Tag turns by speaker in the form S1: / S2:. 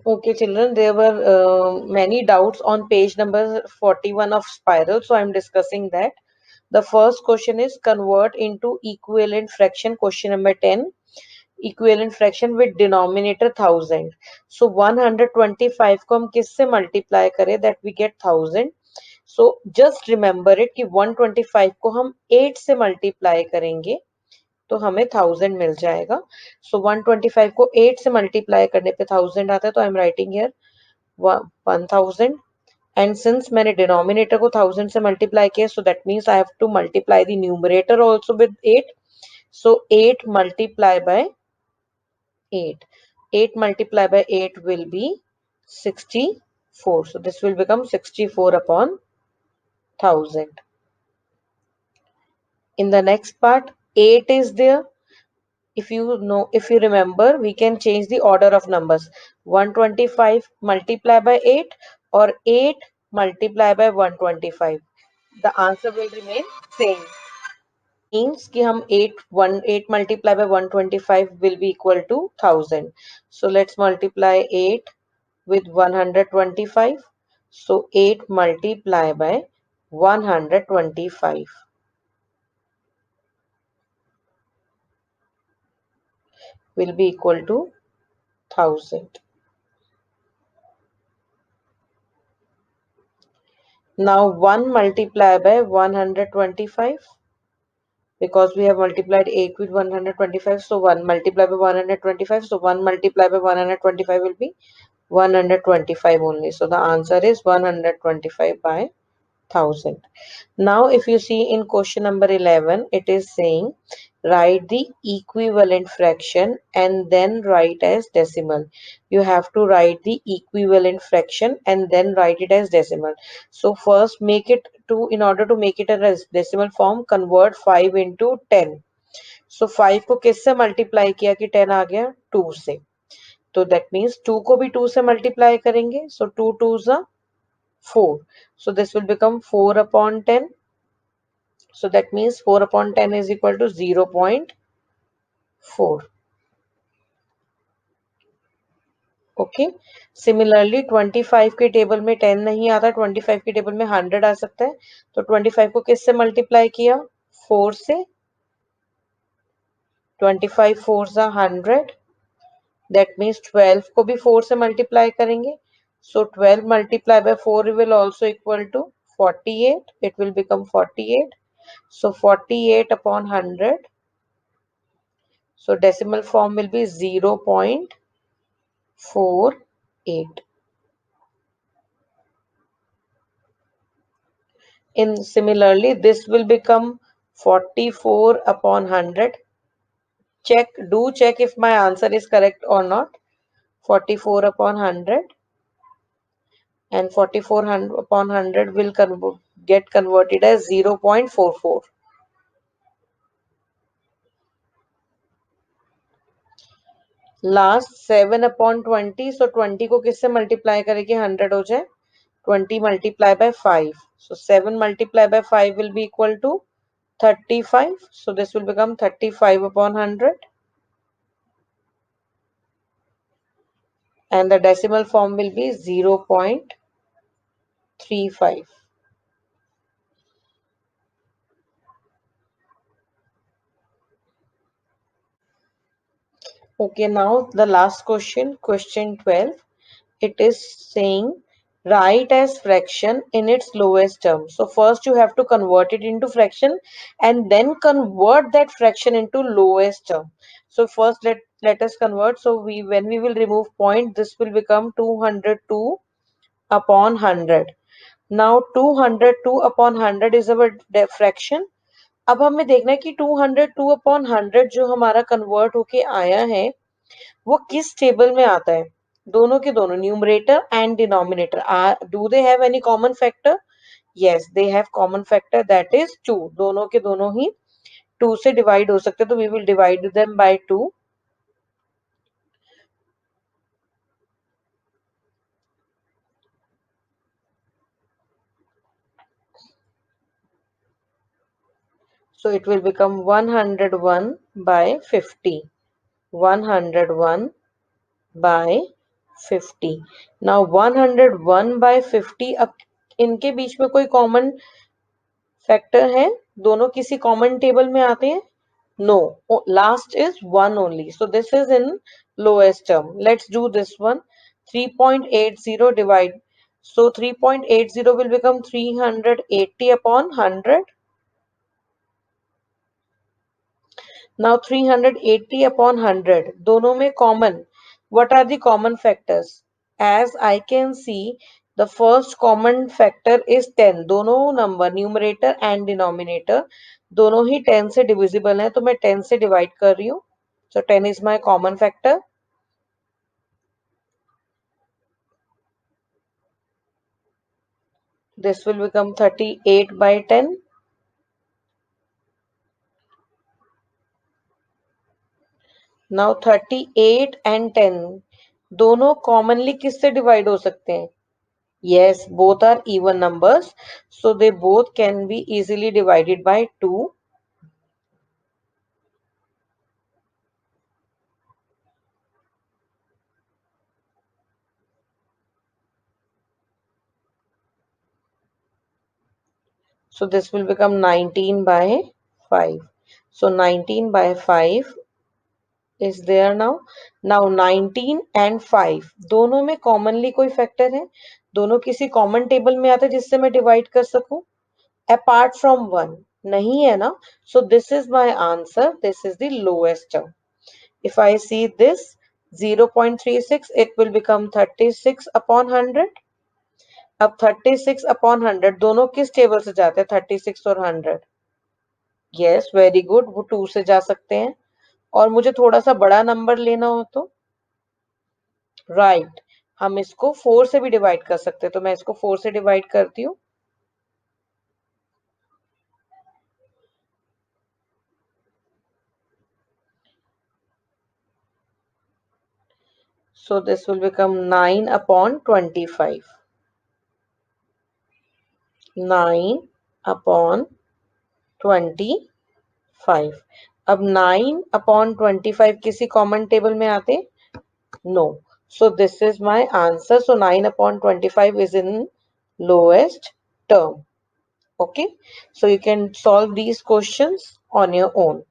S1: Okay, children, there were many doubts on page number 41 of spiral, so I'm discussing that. The first question is convert into equivalent fraction, question number 10. Equivalent fraction with denominator 1000. So 125 को हम किससे multiply करें that we get 1000. So just remember it कि 125 को हम 8 से multiply करेंगे तो हमें 1000 मिल जाएगा. So 125 को 8 से multiply करने पे 1000 आता है, तो I'm writing here 1000. And since मैंने denominator को 1000 से multiply किया, so that means I have to multiply the numerator also with 8. So 8 multiply by 8. 8 multiplied by 8 will be 64. So this will become 64 upon 1000. In the next part, 8 is there. If you remember, we can change the order of numbers. 125 multiplied by 8 or 8 multiplied by 125. The answer will remain same. Means कि हम 8 multiply by 125 will be equal to 1000. So let's multiply 8 with 125. So 8 multiply by 125 will be equal to 1000. Now 1 multiply by 125, because we have multiplied 8 with 125. So 1 multiply by 125. So 1 multiply by 125 will be 125 only. So the answer is 125 by 1000. Now if you see in question number 11, it is saying write the equivalent fraction and then write as decimal. You have to write the equivalent fraction and then write it as decimal. So first in order to make it a decimal form, convert 5 into 10. So 5 को किससे multiply किया कि 10 आ गया? 2 से. तो that means 2 को भी 2 से मल्टीप्लाई करेंगे. So 2 2s are 4. So this will become 4 upon 10. So that means 4 upon 10 is equal to 0.4. Okay. Similarly 25 के टेबल में 10 नहीं आता, 25 के टेबल में 100 आ सकता है. तो 25 को किससे मल्टीप्लाई किया? 4 से. 25 4s are 100. That means 12 को भी 4 से मल्टीप्लाई करेंगे. So 12 multiplied by 4 will also equal to 48. It will become 48. So 48 upon 100. So decimal form will be 0.48. Similarly, this will become 44 upon 100. Do check if my answer is correct or not. 44 upon 100. And 44 upon 100 will get converted as 0.44. Last 7 upon 20. So 20 को किससे multiply करेंगे 100 हो जाए? 20 multiply by 5. So 7 multiply by 5 will be equal to 35. So this will become 35 upon 100. And the decimal form will be 0.35. Okay, now the last question, question 12. It is saying write as fraction in its lowest term. So first you have to convert it into fraction and then convert that fraction into lowest term. So first let us convert. So when we will remove point, this will become 202 upon 100. Now 202 upon 100 is our fraction. अब हमें देखना है कि 202 upon 100 जो हमारा convert होके आया है वो किस टेबल में आता है. दोनों के दोनों numerator and denominator do they have any common factor? Yes, they have common factor, that is 2. दोनों के दोनों ही 2 से डिवाइड हो सकते हैं, तो we will divide them by 2. So it will become 101 by 50. 101 by 50. Now 101 by 50, अब इनके बीच में कोई कॉमन फैक्टर है? दोनों किसी कॉमन टेबल में आते हैं? No, last is 1 only. So this is in lowest term. Let's do this one. 3.80 divide. So 3.80 will become 380 upon 100. Now 380 upon 100. दोनों में common. What are the common factors? As I can see, the first common factor is 10. दोनों number numerator and denominator दोनों ही 10 से divisible है, तो मैं 10 से divide कर रही हूँ. So 10 is my common factor. This will become 38 by 10. Now 38 and 10 दोनों commonly किससे divide हो सकते हैं? Yes, both are even numbers, so they both can be easily divided by 2. So this will become 19 by 5. So 19 by 5 is there now. Now 19 and 5 दोनों में commonly कोई factor है? दोनों किसी common table में आते हैं जिससे मैं divide कर सकूं? Apart from 1 नहीं है ना? So this is my answer. This is the lowest term. If I see this 0.36, it will become 36 upon 100. अब 36 upon 100 दोनों किस टेबल से जाते हैं? 36 और 100. यस, वेरी गुड, वो 2 से जा सकते हैं. और मुझे थोड़ा सा बड़ा नंबर लेना हो तो राइट, हम इसको 4 से भी डिवाइड कर सकते हैं. तो मैं इसको 4 से डिवाइड करती हूँ. So this will become 9 upon 25. 9 upon 25. अब 9 upon 25 किसी कॉमन टेबल में आते? No. So this is my answer. So 9 upon 25 is in lowest term. Okay. So you can solve these questions on your own.